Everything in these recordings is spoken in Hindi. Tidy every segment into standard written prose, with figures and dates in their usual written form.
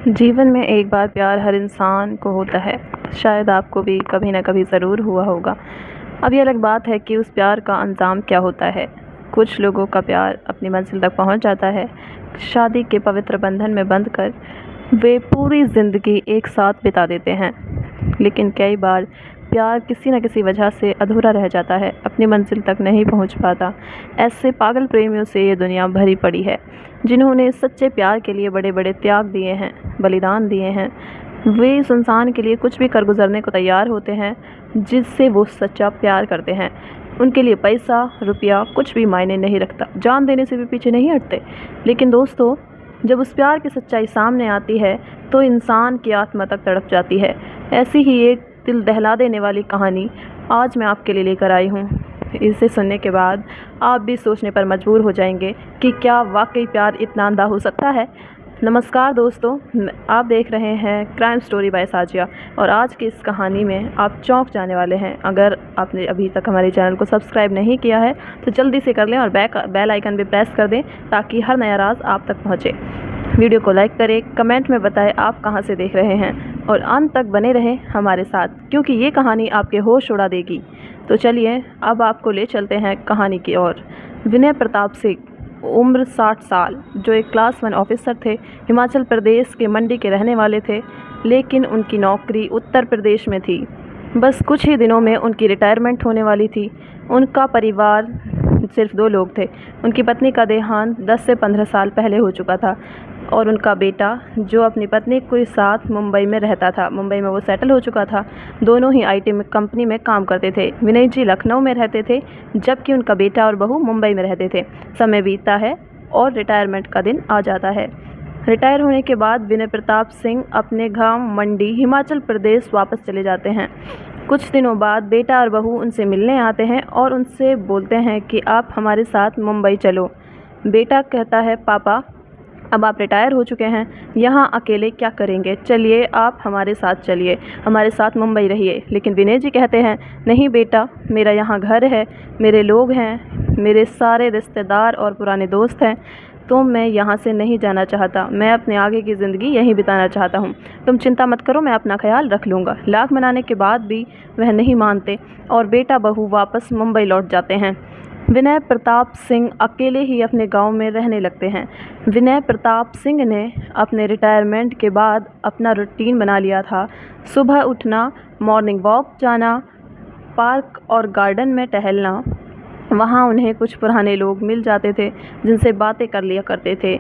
जीवन में एक बार प्यार हर इंसान को होता है। शायद आपको भी कभी ना कभी ज़रूर हुआ होगा। अब ये अलग बात है कि उस प्यार का अंजाम क्या होता है। कुछ लोगों का प्यार अपनी मंजिल तक पहुंच जाता है। शादी के पवित्र बंधन में बंध कर वे पूरी ज़िंदगी एक साथ बिता देते हैं। लेकिन कई बार प्यार किसी न किसी वजह से अधूरा रह जाता है, अपनी मंजिल तक नहीं पहुंच पाता। ऐसे पागल प्रेमियों से ये दुनिया भरी पड़ी है, जिन्होंने सच्चे प्यार के लिए बड़े बड़े त्याग दिए हैं, बलिदान दिए हैं। वे इस इंसान के लिए कुछ भी कर गुजरने को तैयार होते हैं जिससे वो सच्चा प्यार करते हैं। उनके लिए पैसा रुपया कुछ भी मायने नहीं रखता, जान देने से भी पीछे नहीं हटते। लेकिन दोस्तों, जब उस प्यार की सच्चाई सामने आती है तो इंसान की आत्मा तक तड़प जाती है। ऐसी ही एक दिल दहला देने वाली कहानी आज मैं आपके लिए लेकर आई हूँ। इसे सुनने के बाद आप भी सोचने पर मजबूर हो जाएंगे कि क्या वाकई प्यार इतना अंधा हो सकता है। नमस्कार दोस्तों, आप देख रहे हैं क्राइम स्टोरी बाय साजिया और आज की इस कहानी में आप चौंक जाने वाले हैं। अगर आपने अभी तक हमारे चैनल को सब्सक्राइब नहीं किया है तो जल्दी से कर लें और बेल आइकन भी प्रेस कर दें ताकि हर नया राज आप तक पहुंचे। वीडियो को लाइक करें, कमेंट में बताएं आप कहां से देख रहे हैं और अंत तक बने रहें हमारे साथ, क्योंकि ये कहानी आपके होश उड़ा देगी। तो चलिए अब आपको ले चलते हैं कहानी की ओर। विनय प्रताप सिंह, उम्र 60 साल, जो एक क्लास 1 ऑफिसर थे। हिमाचल प्रदेश के मंडी के रहने वाले थे, लेकिन उनकी नौकरी उत्तर प्रदेश में थी। बस कुछ ही दिनों में उनकी रिटायरमेंट होने वाली थी। उनका परिवार सिर्फ 2 लोग थे। उनकी पत्नी का देहांत 10 से 15 साल पहले हो चुका था और उनका बेटा, जो अपनी पत्नी के साथ मुंबई में रहता था, मुंबई में वो सेटल हो चुका था। दोनों ही आईटी कंपनी में काम करते थे। विनय जी लखनऊ में रहते थे, जबकि उनका बेटा और बहू मुंबई में रहते थे। समय बीतता है और रिटायरमेंट का दिन आ जाता है। रिटायर होने के बाद विनय प्रताप सिंह अपने गांव मंडी, हिमाचल प्रदेश वापस चले जाते हैं। कुछ दिनों बाद बेटा और बहू उनसे मिलने आते हैं और उनसे बोलते हैं कि आप हमारे साथ मुंबई चलो। बेटा कहता है, पापा अब आप रिटायर हो चुके हैं, यहाँ अकेले क्या करेंगे, चलिए आप हमारे साथ चलिए, हमारे साथ मुंबई रहिए। लेकिन विनय जी कहते हैं, नहीं बेटा, मेरा यहाँ घर है, मेरे लोग हैं, मेरे सारे रिश्तेदार और पुराने दोस्त हैं, तो मैं यहाँ से नहीं जाना चाहता। मैं अपने आगे की ज़िंदगी यहीं बिताना चाहता हूँ। तुम चिंता मत करो, मैं अपना ख्याल रख लूँगा। लाख मनाने के बाद भी वह नहीं मानते और बेटा बहू वापस मुंबई लौट जाते हैं। विनय प्रताप सिंह अकेले ही अपने गांव में रहने लगते हैं। विनय प्रताप सिंह ने अपने रिटायरमेंट के बाद अपना रूटीन बना लिया था। सुबह उठना, मॉर्निंग वॉक जाना, पार्क और गार्डन में टहलना। वहाँ उन्हें कुछ पुराने लोग मिल जाते थे जिनसे बातें कर लिया करते थे।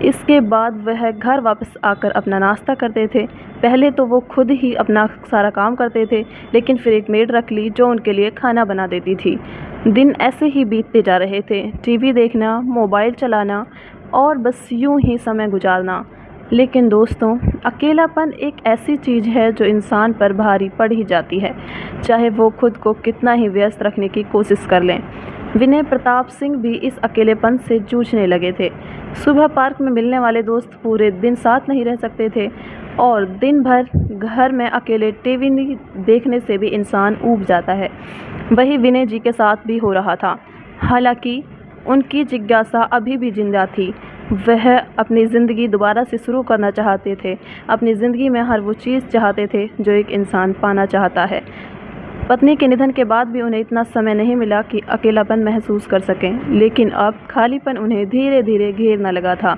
इसके बाद वह घर वापस आकर अपना नाश्ता करते थे। पहले तो वो खुद ही अपना सारा काम करते थे, लेकिन फिर एक मेड रख ली जो उनके लिए खाना बना देती थी। दिन ऐसे ही बीतते जा रहे थे, टीवी देखना, मोबाइल चलाना और बस यूं ही समय गुजारना। लेकिन दोस्तों, अकेलापन एक ऐसी चीज़ है जो इंसान पर भारी पड़ ही जाती है, चाहे वो खुद को कितना ही व्यस्त रखने की कोशिश कर लें। विनय प्रताप सिंह भी इस अकेलेपन से जूझने लगे थे। सुबह पार्क में मिलने वाले दोस्त पूरे दिन साथ नहीं रह सकते थे और दिन भर घर में अकेले टीवी देखने से भी इंसान ऊब जाता है। वही विनय जी के साथ भी हो रहा था। हालांकि उनकी जिज्ञासा अभी भी जिंदा थी। वह अपनी ज़िंदगी दोबारा से शुरू करना चाहते थे। अपनी ज़िंदगी में हर वो चीज़ चाहते थे जो एक इंसान पाना चाहता है। पत्नी के निधन के बाद भी उन्हें इतना समय नहीं मिला कि अकेलापन महसूस कर सकें, लेकिन अब खालीपन उन्हें धीरे धीरे घेरने लगा था।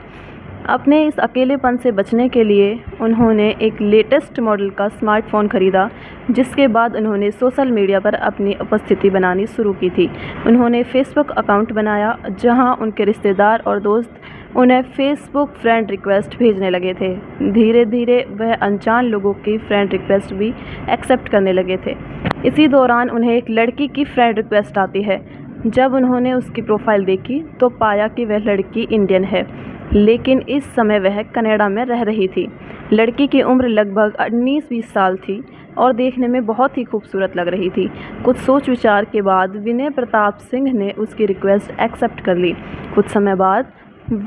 अपने इस अकेलेपन से बचने के लिए उन्होंने एक लेटेस्ट मॉडल का स्मार्टफ़ोन ख़रीदा, जिसके बाद उन्होंने सोशल मीडिया पर अपनी उपस्थिति बनानी शुरू की थी। उन्होंने फेसबुक अकाउंट बनाया, जहां उनके रिश्तेदार और दोस्त उन्हें फेसबुक फ्रेंड रिक्वेस्ट भेजने लगे थे। धीरे धीरे वह अनजान लोगों की फ्रेंड रिक्वेस्ट भी एक्सेप्ट करने लगे थे। इसी दौरान उन्हें एक लड़की की फ्रेंड रिक्वेस्ट आती है। जब उन्होंने उसकी प्रोफाइल देखी तो पाया कि वह लड़की इंडियन है, लेकिन इस समय वह कनाडा में रह रही थी। लड़की की उम्र लगभग 19-20 साल थी और देखने में बहुत ही खूबसूरत लग रही थी। कुछ सोच विचार के बाद विनय प्रताप सिंह ने उसकी रिक्वेस्ट एक्सेप्ट कर ली। कुछ समय बाद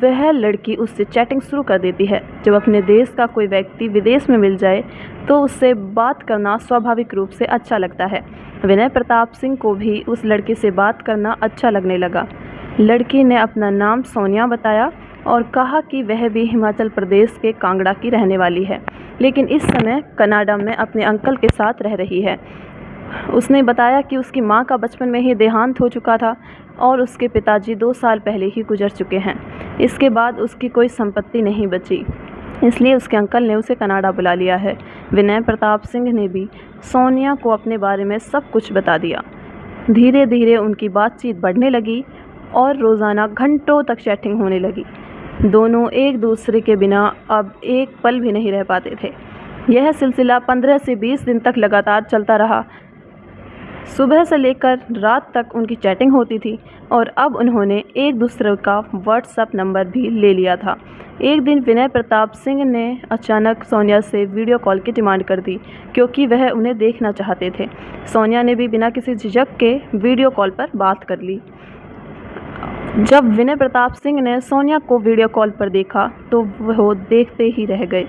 वह लड़की उससे चैटिंग शुरू कर देती है। जब अपने देश का कोई व्यक्ति विदेश में मिल जाए तो उससे बात करना स्वाभाविक रूप से अच्छा लगता है। विनय प्रताप सिंह को भी उस लड़की से बात करना अच्छा लगने लगा। लड़की ने अपना नाम सोनिया बताया और कहा कि वह भी हिमाचल प्रदेश के कांगड़ा की रहने वाली है, लेकिन इस समय कनाडा में अपने अंकल के साथ रह रही है। उसने बताया कि उसकी मां का बचपन में ही देहांत हो चुका था और उसके पिताजी 2 साल पहले ही गुजर चुके हैं। इसके बाद उसकी कोई संपत्ति नहीं बची, इसलिए उसके अंकल ने उसे कनाडा बुला लिया है। विनय प्रताप सिंह ने भी सोनिया को अपने बारे में सब कुछ बता दिया। धीरे धीरे उनकी बातचीत बढ़ने लगी और रोज़ाना घंटों तक चैटिंग होने लगी। दोनों एक दूसरे के बिना अब एक पल भी नहीं रह पाते थे। यह सिलसिला 15 से 20 दिन तक लगातार चलता रहा। सुबह से लेकर रात तक उनकी चैटिंग होती थी और अब उन्होंने एक दूसरे का व्हाट्सएप नंबर भी ले लिया था। एक दिन विनय प्रताप सिंह ने अचानक सोनिया से वीडियो कॉल की डिमांड कर दी, क्योंकि वह उन्हें देखना चाहते थे। सोनिया ने भी बिना किसी झिझक के वीडियो कॉल पर बात कर ली। जब विनय प्रताप सिंह ने सोनिया को वीडियो कॉल पर देखा तो वह देखते ही रह गए।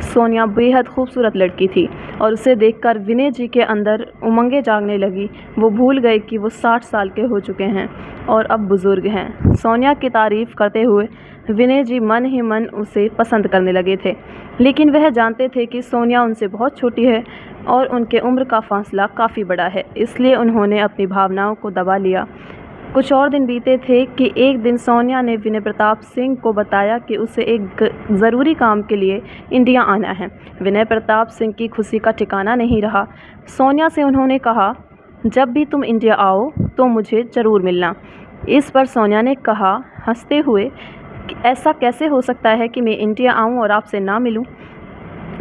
सोनिया बेहद खूबसूरत लड़की थी और उसे देखकर विनय जी के अंदर उमंगें जागने लगी। वो भूल गए कि वो 60 साल के हो चुके हैं और अब बुज़ुर्ग हैं। सोनिया की तारीफ़ करते हुए विनय जी मन ही मन उसे पसंद करने लगे थे, लेकिन वह जानते थे कि सोनिया उनसे बहुत छोटी है और उनके उम्र का फासला काफ़ी बड़ा है, इसलिए उन्होंने अपनी भावनाओं को दबा लिया। कुछ और दिन बीते थे कि एक दिन सोनिया ने विनय प्रताप सिंह को बताया कि उसे एक ज़रूरी काम के लिए इंडिया आना है। विनय प्रताप सिंह की खुशी का ठिकाना नहीं रहा। सोनिया से उन्होंने कहा, जब भी तुम इंडिया आओ तो मुझे ज़रूर मिलना। इस पर सोनिया ने कहा हंसते हुए कि ऐसा कैसे हो सकता है कि मैं इंडिया आऊँ और आपसे ना मिलूँ।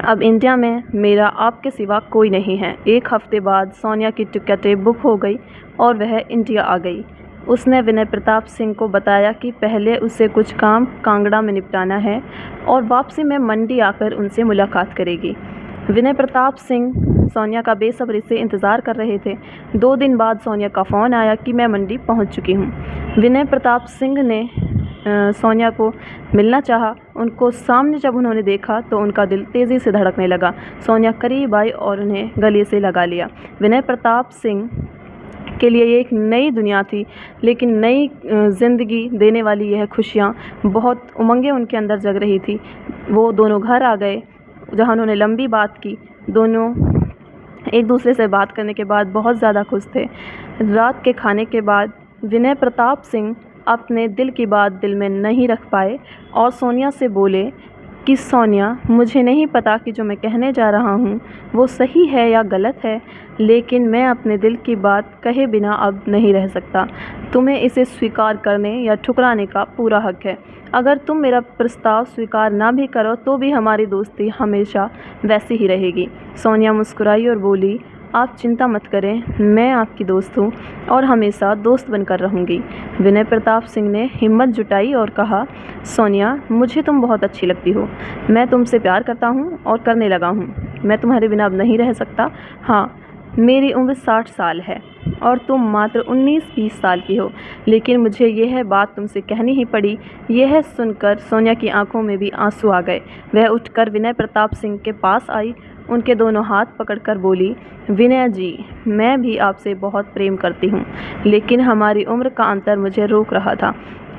अब इंडिया में मेरा आपके सिवा कोई नहीं है। एक हफ्ते बाद सोनिया की टिकटें बुक हो गई और वह इंडिया आ गई। उसने विनय प्रताप सिंह को बताया कि पहले उसे कुछ काम कांगड़ा में निपटाना है और वापसी में मंडी आकर उनसे मुलाकात करेगी। विनय प्रताप सिंह सोनिया का बेसब्री से इंतज़ार कर रहे थे। 2 दिन बाद सोनिया का फ़ोन आया कि मैं मंडी पहुंच चुकी हूं। विनय प्रताप सिंह ने सोनिया को मिलना चाहा। उनको सामने जब उन्होंने देखा तो उनका दिल तेज़ी से धड़कने लगा। सोनिया करीब आई और उन्हें गले से लगा लिया। विनय प्रताप सिंह के लिए ये एक नई दुनिया थी, लेकिन नई ज़िंदगी देने वाली यह खुशियाँ, बहुत उमंगें उनके अंदर जग रही थी। वो दोनों घर आ गए, जहाँ उन्होंने लंबी बात की। दोनों एक दूसरे से बात करने के बाद बहुत ज़्यादा खुश थे। रात के खाने के बाद विनय प्रताप सिंह अपने दिल की बात दिल में नहीं रख पाए और सोनिया से बोले कि सोनिया, मुझे नहीं पता कि जो मैं कहने जा रहा हूँ वो सही है या गलत है, लेकिन मैं अपने दिल की बात कहे बिना अब नहीं रह सकता। तुम्हें इसे स्वीकार करने या ठुकराने का पूरा हक है। अगर तुम मेरा प्रस्ताव स्वीकार ना भी करो तो भी हमारी दोस्ती हमेशा वैसी ही रहेगी। सोनिया मुस्कुराई और बोली, आप चिंता मत करें, मैं आपकी दोस्त हूँ और हमेशा दोस्त बनकर रहूँगी। विनय प्रताप सिंह ने हिम्मत जुटाई और कहा, सोनिया, मुझे तुम बहुत अच्छी लगती हो। मैं तुमसे प्यार करता हूँ और करने लगा हूँ। मैं तुम्हारे बिना अब नहीं रह सकता। हाँ, मेरी उम्र 60 साल है और तुम मात्र 19-20 साल की हो, लेकिन मुझे यह बात तुमसे कहनी ही पड़ी। यह सुनकर सोनिया की आंखों में भी आंसू आ गए। वह उठकर विनय प्रताप सिंह के पास आई, उनके दोनों हाथ पकड़कर बोली, विनय जी, मैं भी आपसे बहुत प्रेम करती हूँ, लेकिन हमारी उम्र का अंतर मुझे रोक रहा था।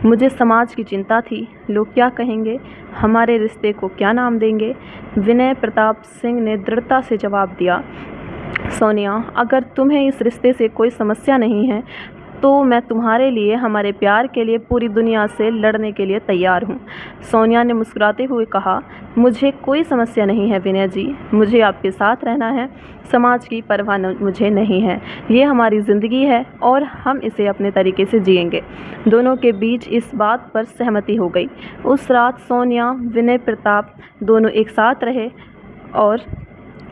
मुझे समाज की चिंता थी, लोग क्या कहेंगे, हमारे रिश्ते को क्या नाम देंगे। विनय प्रताप सिंह ने दृढ़ता से जवाब दिया, सोनिया, अगर तुम्हें इस रिश्ते से कोई समस्या नहीं है तो मैं तुम्हारे लिए, हमारे प्यार के लिए पूरी दुनिया से लड़ने के लिए तैयार हूँ। सोनिया ने मुस्कुराते हुए कहा, मुझे कोई समस्या नहीं है विनय जी, मुझे आपके साथ रहना है। समाज की परवाह मुझे नहीं है। ये हमारी ज़िंदगी है और हम इसे अपने तरीके से जिएंगे। दोनों के बीच इस बात पर सहमति हो गई। उस रात सोनिया, विनय प्रताप दोनों एक साथ रहे और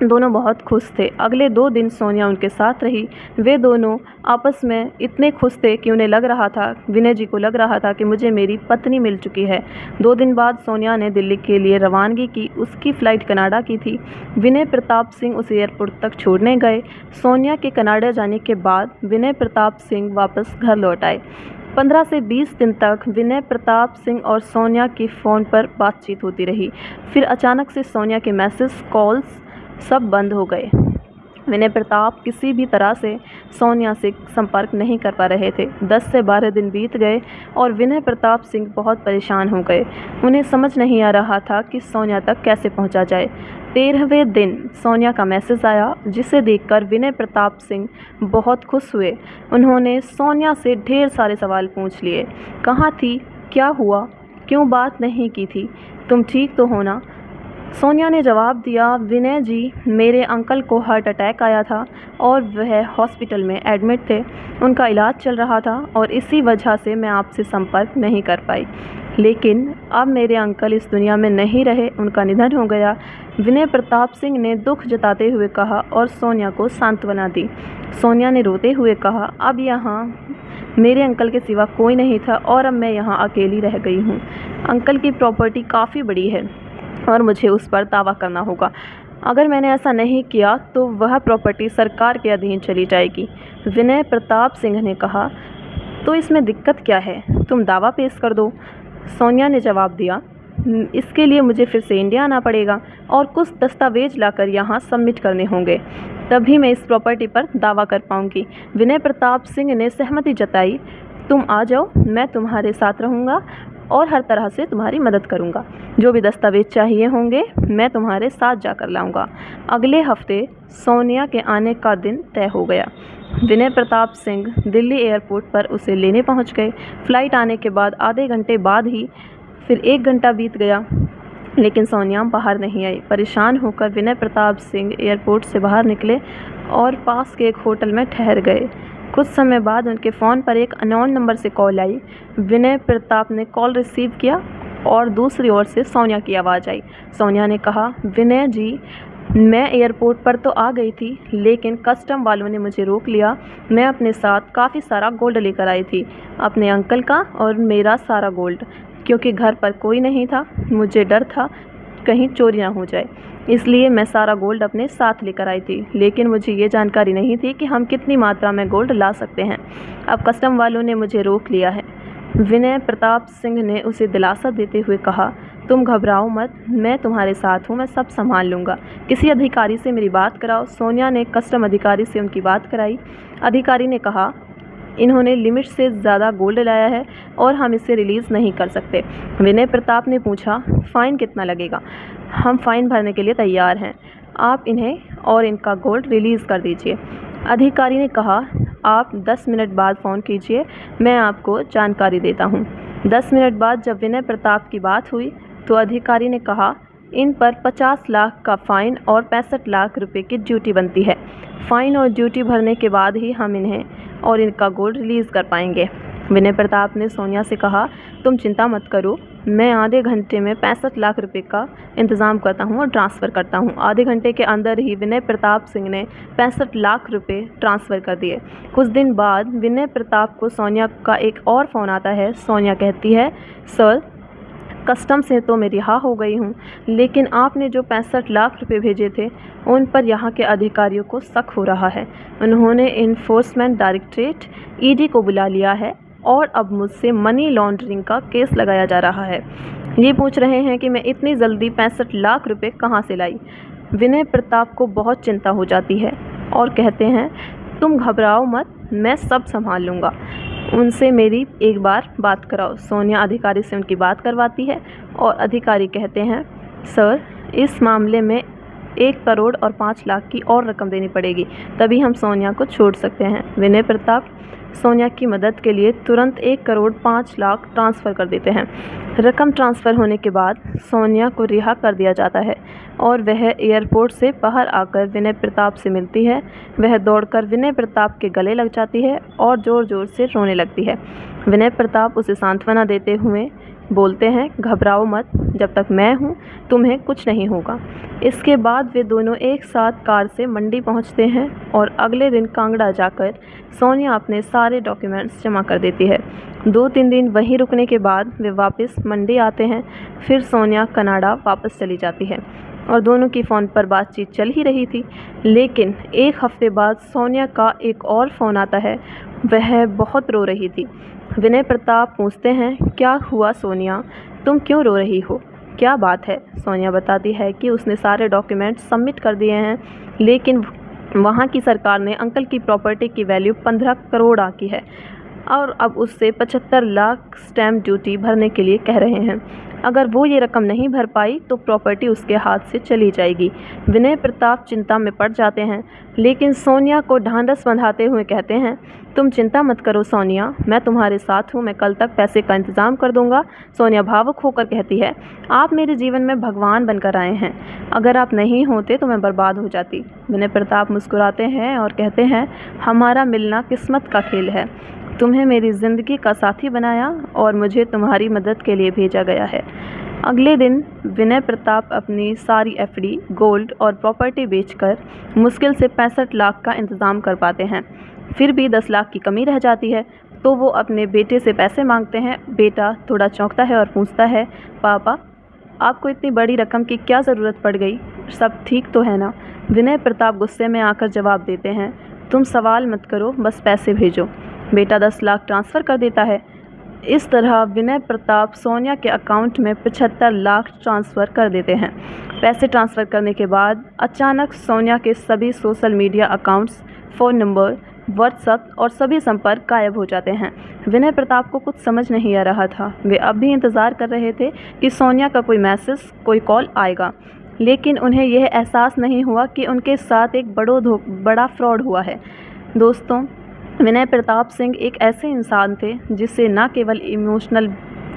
दोनों बहुत खुश थे। अगले 2 दिन सोनिया उनके साथ रही। वे दोनों आपस में इतने खुश थे कि उन्हें लग रहा था, विनय जी को लग रहा था कि मुझे मेरी पत्नी मिल चुकी है। 2 दिन बाद सोनिया ने दिल्ली के लिए रवानगी की। उसकी फ़्लाइट कनाडा की थी। विनय प्रताप सिंह उसे एयरपोर्ट तक छोड़ने गए। सोनिया के कनाडा जाने के बाद विनय प्रताप सिंह वापस घर लौट आए। 15 से 20 दिन तक विनय प्रताप सिंह और सोनिया की फ़ोन पर बातचीत होती रही। फिर अचानक से सोनिया के मैसेज, कॉल्स सब बंद हो गए। विनय प्रताप किसी भी तरह से सोनिया से संपर्क नहीं कर पा रहे थे। 10 से 12 दिन बीत गए और विनय प्रताप सिंह बहुत परेशान हो गए। उन्हें समझ नहीं आ रहा था कि सोनिया तक कैसे पहुंचा जाए। 13वें दिन सोनिया का मैसेज आया, जिसे देखकर विनय प्रताप सिंह बहुत खुश हुए। उन्होंने सोनिया से ढेर सारे सवाल पूछ लिए। कहाँ थी, क्या हुआ, क्यों बात नहीं की थी, तुम ठीक तो हो ना? सोनिया ने जवाब दिया, विनय जी, मेरे अंकल को हार्ट अटैक आया था और वह हॉस्पिटल में एडमिट थे। उनका इलाज चल रहा था और इसी वजह से मैं आपसे संपर्क नहीं कर पाई। लेकिन अब मेरे अंकल इस दुनिया में नहीं रहे, उनका निधन हो गया। विनय प्रताप सिंह ने दुख जताते हुए कहा और सोनिया को सांत्वना दी। सोनिया ने रोते हुए कहा, अब यहाँ मेरे अंकल के सिवा कोई नहीं था और अब मैं यहाँ अकेली रह गई हूँ। अंकल की प्रॉपर्टी काफ़ी बड़ी है और मुझे उस पर दावा करना होगा। अगर मैंने ऐसा नहीं किया तो वह प्रॉपर्टी सरकार के अधीन चली जाएगी। विनय प्रताप सिंह ने कहा, तो इसमें दिक्कत क्या है, तुम दावा पेश कर दो। सोनिया ने जवाब दिया, इसके लिए मुझे फिर से इंडिया आना पड़ेगा और कुछ दस्तावेज लाकर यहाँ सबमिट करने होंगे, तभी मैं इस प्रॉपर्टी पर दावा कर पाऊँगी। विनय प्रताप सिंह ने सहमति जताई। तुम आ जाओ, मैं तुम्हारे साथ रहूँगा और हर तरह से तुम्हारी मदद करूंगा। जो भी दस्तावेज चाहिए होंगे मैं तुम्हारे साथ जाकर लाऊंगा। अगले हफ्ते सोनिया के आने का दिन तय हो गया। विनय प्रताप सिंह दिल्ली एयरपोर्ट पर उसे लेने पहुंच गए। फ्लाइट आने के बाद आधे घंटे बाद ही फिर 1 घंटा बीत गया, लेकिन सोनिया बाहर नहीं आई। परेशान होकर विनय प्रताप सिंह एयरपोर्ट से बाहर निकले और पास के एक होटल में ठहर गए। कुछ समय बाद उनके फ़ोन पर एक अननोन नंबर से कॉल आई। विनय प्रताप ने कॉल रिसीव किया और दूसरी ओर से सोनिया की आवाज़ आई। सोनिया ने कहा, विनय जी, मैं एयरपोर्ट पर तो आ गई थी, लेकिन कस्टम वालों ने मुझे रोक लिया। मैं अपने साथ काफ़ी सारा गोल्ड लेकर आई थी, अपने अंकल का और मेरा सारा गोल्ड, क्योंकि घर पर कोई नहीं था। मुझे डर था कहीं चोरी ना हो जाए, इसलिए मैं सारा गोल्ड अपने साथ लेकर आई थी। लेकिन मुझे ये जानकारी नहीं थी कि हम कितनी मात्रा में गोल्ड ला सकते हैं। अब कस्टम वालों ने मुझे रोक लिया है। विनय प्रताप सिंह ने उसे दिलासा देते हुए कहा, तुम घबराओ मत, मैं तुम्हारे साथ हूँ, मैं सब संभाल लूँगा। किसी अधिकारी से मेरी बात कराओ। सोनिया ने कस्टम अधिकारी से उनकी बात कराई। अधिकारी ने कहा, इन्होंने लिमिट से ज़्यादा गोल्ड लाया है और हम इसे रिलीज़ नहीं कर सकते। विनय प्रताप ने पूछा, फ़ाइन कितना लगेगा? हम फ़ाइन भरने के लिए तैयार हैं, आप इन्हें और इनका गोल्ड रिलीज़ कर दीजिए। अधिकारी ने कहा, आप 10 मिनट बाद फ़ोन कीजिए, मैं आपको जानकारी देता हूँ। 10 मिनट बाद जब विनय प्रताप की बात हुई तो अधिकारी ने कहा, इन पर 50 लाख का फ़ाइन और 65 लाख रुपए की ड्यूटी बनती है। फ़ाइन और ड्यूटी भरने के बाद ही हम इन्हें और इनका गोल्ड रिलीज़ कर पाएंगे। विनय प्रताप ने सोनिया से कहा, तुम चिंता मत करो, मैं आधे घंटे में 65 लाख रुपए का इंतज़ाम करता हूँ और ट्रांसफ़र करता हूँ। आधे घंटे के अंदर ही विनय प्रताप सिंह ने 65 लाख रुपए ट्रांसफ़र कर दिए। कुछ दिन बाद विनय प्रताप को सोनिया का एक और फ़ोन आता है। सोनिया कहती है, सर, कस्टम से तो मैं रिहा हो गई हूँ, लेकिन आपने जो 65 लाख रुपए भेजे थे उन पर यहाँ के अधिकारियों को शक हो रहा है। उन्होंने इन्फोर्समेंट डायरेक्टरेट ईडी को बुला लिया है और अब मुझसे मनी लॉन्ड्रिंग का केस लगाया जा रहा है। ये पूछ रहे हैं कि मैं इतनी जल्दी 65 लाख रुपए कहाँ से लाई। विनय प्रताप को बहुत चिंता हो जाती है और कहते हैं, तुम घबराओ मत, मैं सब संभाल लूँगा, उनसे मेरी एक बार बात कराओ। सोनिया अधिकारी से उनकी बात करवाती है और अधिकारी कहते हैं, सर, इस मामले में 1 करोड़ और 5 लाख की और रकम देनी पड़ेगी, तभी हम सोनिया को छोड़ सकते हैं। विनय प्रताप सोनिया की मदद के लिए तुरंत 1 करोड़ 5 लाख ट्रांसफ़र कर देते हैं। रकम ट्रांसफ़र होने के बाद सोनिया को रिहा कर दिया जाता है और वह एयरपोर्ट से बाहर आकर विनय प्रताप से मिलती है। वह दौड़कर विनय प्रताप के गले लग जाती है और ज़ोर ज़ोर से रोने लगती है। विनय प्रताप उसे सांत्वना देते हुए बोलते हैं, घबराओ मत, जब तक मैं हूँ तुम्हें कुछ नहीं होगा। इसके बाद वे दोनों एक साथ कार से मंडी पहुँचते हैं और अगले दिन कांगड़ा जाकर सोनिया अपने सारे डॉक्यूमेंट्स जमा कर देती है। 2-3 दिन वहीं रुकने के बाद वे वापस मंडी आते हैं। फिर सोनिया कनाडा वापस चली जाती है और दोनों की फ़ोन पर बातचीत चल ही रही थी। लेकिन 1 हफ्ते बाद सोनिया का एक और फ़ोन आता है। वह बहुत रो रही थी। विनय प्रताप पूछते हैं, क्या हुआ सोनिया, तुम क्यों रो रही हो, क्या बात है? सोनिया बताती है कि उसने सारे डॉक्यूमेंट्स सबमिट कर दिए हैं, लेकिन वहाँ की सरकार ने अंकल की प्रॉपर्टी की वैल्यू 15 करोड़ आकी है और अब उससे 75 लाख स्टैम्प ड्यूटी भरने के लिए कह रहे हैं। अगर वो ये रकम नहीं भर पाई तो प्रॉपर्टी उसके हाथ से चली जाएगी। विनय प्रताप चिंता में पड़ जाते हैं, लेकिन सोनिया को ढांढस बंधाते हुए कहते हैं, तुम चिंता मत करो सोनिया, मैं तुम्हारे साथ हूँ, मैं कल तक पैसे का इंतज़ाम कर दूंगा। सोनिया भावुक होकर कहती है, आप मेरे जीवन में भगवान बनकर आए हैं, अगर आप नहीं होते तो मैं बर्बाद हो जाती। विनय प्रताप मुस्कुराते हैं और कहते हैं, हमारा मिलना किस्मत का खेल है, तुम्हें मेरी ज़िंदगी का साथी बनाया और मुझे तुम्हारी मदद के लिए भेजा गया है। अगले दिन विनय प्रताप अपनी सारी एफडी, गोल्ड और प्रॉपर्टी बेचकर मुश्किल से 65 लाख का इंतज़ाम कर पाते हैं। फिर भी 10 लाख की कमी रह जाती है, तो वो अपने बेटे से पैसे मांगते हैं। बेटा थोड़ा चौंकता है और पूछता है, पापा आपको इतनी बड़ी रकम की क्या ज़रूरत पड़ गई, सब ठीक तो है ना? विनय प्रताप गुस्से में आकर जवाब देते हैं, तुम सवाल मत करो, बस पैसे भेजो। बेटा 10 लाख ट्रांसफ़र कर देता है। इस तरह विनय प्रताप सोनिया के अकाउंट में 75 लाख ट्रांसफ़र कर देते हैं। पैसे ट्रांसफ़र करने के बाद अचानक सोनिया के सभी social media accounts, phone number, WhatsApp और सभी संपर्क गायब हो जाते हैं। विनय प्रताप को कुछ समझ नहीं आ रहा था। वे अब भी इंतज़ार कर रहे थे कि सोनिया का कोई मैसेज, कोई कॉल आएगा, लेकिन उन्हें यह एहसास नहीं हुआ कि उनके साथ एक बड़ा फ्रॉड हुआ है। दोस्तों, विनय प्रताप सिंह एक ऐसे इंसान थे जिसे न केवल इमोशनल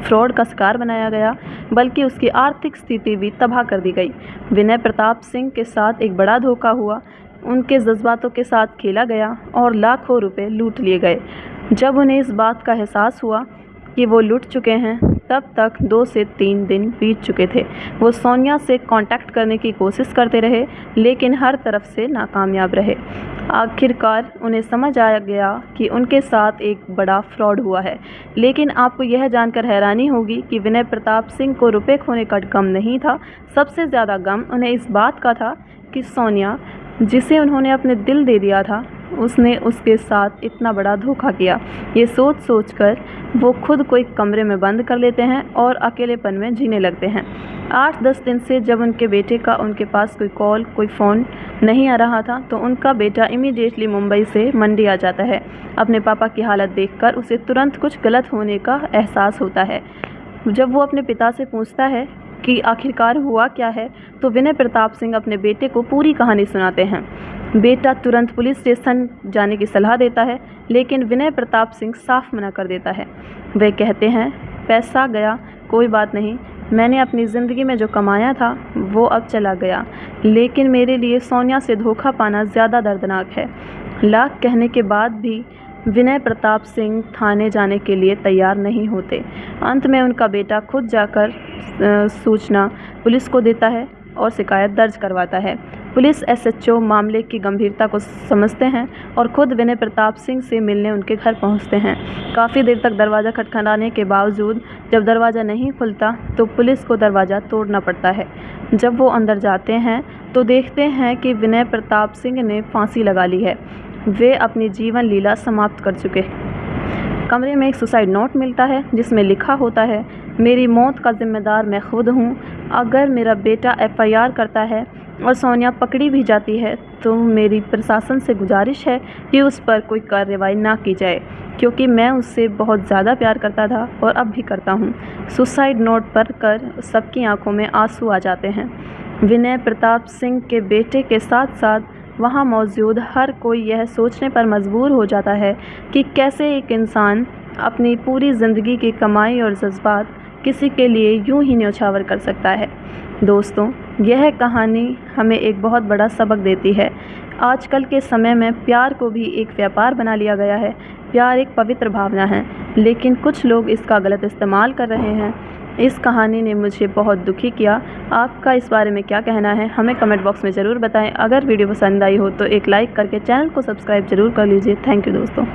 फ्रॉड का शिकार बनाया गया, बल्कि उसकी आर्थिक स्थिति भी तबाह कर दी गई। विनय प्रताप सिंह के साथ एक बड़ा धोखा हुआ, उनके जज्बातों के साथ खेला गया और लाखों रुपए लूट लिए गए। जब उन्हें इस बात का एहसास हुआ कि वो लूट चुके हैं, तब तक 2 से 3 दिन बीत चुके थे। वो सोनिया से कांटेक्ट करने की कोशिश करते रहे, लेकिन हर तरफ से नाकामयाब रहे। आखिरकार उन्हें समझ आ गया कि उनके साथ एक बड़ा फ्रॉड हुआ है। लेकिन आपको यह जानकर हैरानी होगी कि विनय प्रताप सिंह को रुपए खोने का गम नहीं था। सबसे ज़्यादा गम उन्हें इस बात का था कि सोनिया, जिसे उन्होंने अपने दिल दे दिया था, उसने उसके साथ इतना बड़ा धोखा किया। ये सोच कर वो खुद को एक कमरे में बंद कर लेते हैं और अकेलेपन में जीने लगते हैं। 8-10 दिन से जब उनके बेटे का उनके पास कोई कॉल, कोई फ़ोन नहीं आ रहा था, तो उनका बेटा इमीडिएटली मुंबई से मंडी आ जाता है। अपने पापा की हालत देखकर उसे तुरंत कुछ गलत होने का एहसास होता है। जब वो अपने पिता से पूछता है कि आखिरकार हुआ क्या है, तो विनय प्रताप सिंह अपने बेटे को पूरी कहानी सुनाते हैं। बेटा तुरंत पुलिस स्टेशन जाने की सलाह देता है, लेकिन विनय प्रताप सिंह साफ मना कर देता है। वे कहते हैं, पैसा गया, कोई बात नहीं, मैंने अपनी ज़िंदगी में जो कमाया था वो अब चला गया, लेकिन मेरे लिए सोनिया से धोखा पाना ज़्यादा दर्दनाक है। लाख कहने के बाद भी विनय प्रताप सिंह थाने जाने के लिए तैयार नहीं होते। अंत में उनका बेटा खुद जाकर सूचना पुलिस को देता है और शिकायत दर्ज करवाता है। पुलिस एसएचओ मामले की गंभीरता को समझते हैं और खुद विनय प्रताप सिंह से मिलने उनके घर पहुंचते हैं। काफ़ी देर तक दरवाज़ा खटखटाने के बावजूद जब दरवाज़ा नहीं खुलता तो पुलिस को दरवाज़ा तोड़ना पड़ता है। जब वो अंदर जाते हैं तो देखते हैं कि विनय प्रताप सिंह ने फांसी लगा ली है। वे अपनी जीवन लीला समाप्त कर चुके। कमरे में एक सुसाइड नोट मिलता है जिसमें लिखा होता है, मेरी मौत का जिम्मेदार मैं खुद हूँ। अगर मेरा बेटा एफआईआर करता है और सोनिया पकड़ी भी जाती है तो मेरी प्रशासन से गुजारिश है कि उस पर कोई कार्रवाई ना की जाए, क्योंकि मैं उससे बहुत ज़्यादा प्यार करता था और अब भी करता हूँ। सुसाइड नोट पढ़कर सबकी आंखों में आंसू आ जाते हैं। विनय प्रताप सिंह के बेटे के साथ साथ वहाँ मौजूद हर कोई यह सोचने पर मजबूर हो जाता है कि कैसे एक इंसान अपनी पूरी ज़िंदगी की कमाई और जज्बात किसी के लिए यूं ही न्यौछावर कर सकता है। दोस्तों, यह कहानी हमें एक बहुत बड़ा सबक देती है। आजकल के समय में प्यार को भी एक व्यापार बना लिया गया है। प्यार एक पवित्र भावना है, लेकिन कुछ लोग इसका गलत इस्तेमाल कर रहे हैं। इस कहानी ने मुझे बहुत दुखी किया। आपका इस बारे में क्या कहना है, हमें कमेंट बॉक्स में ज़रूर बताएं। अगर वीडियो पसंद आई हो तो एक लाइक करके चैनल को सब्सक्राइब ज़रूर कर लीजिए। थैंक यू दोस्तों।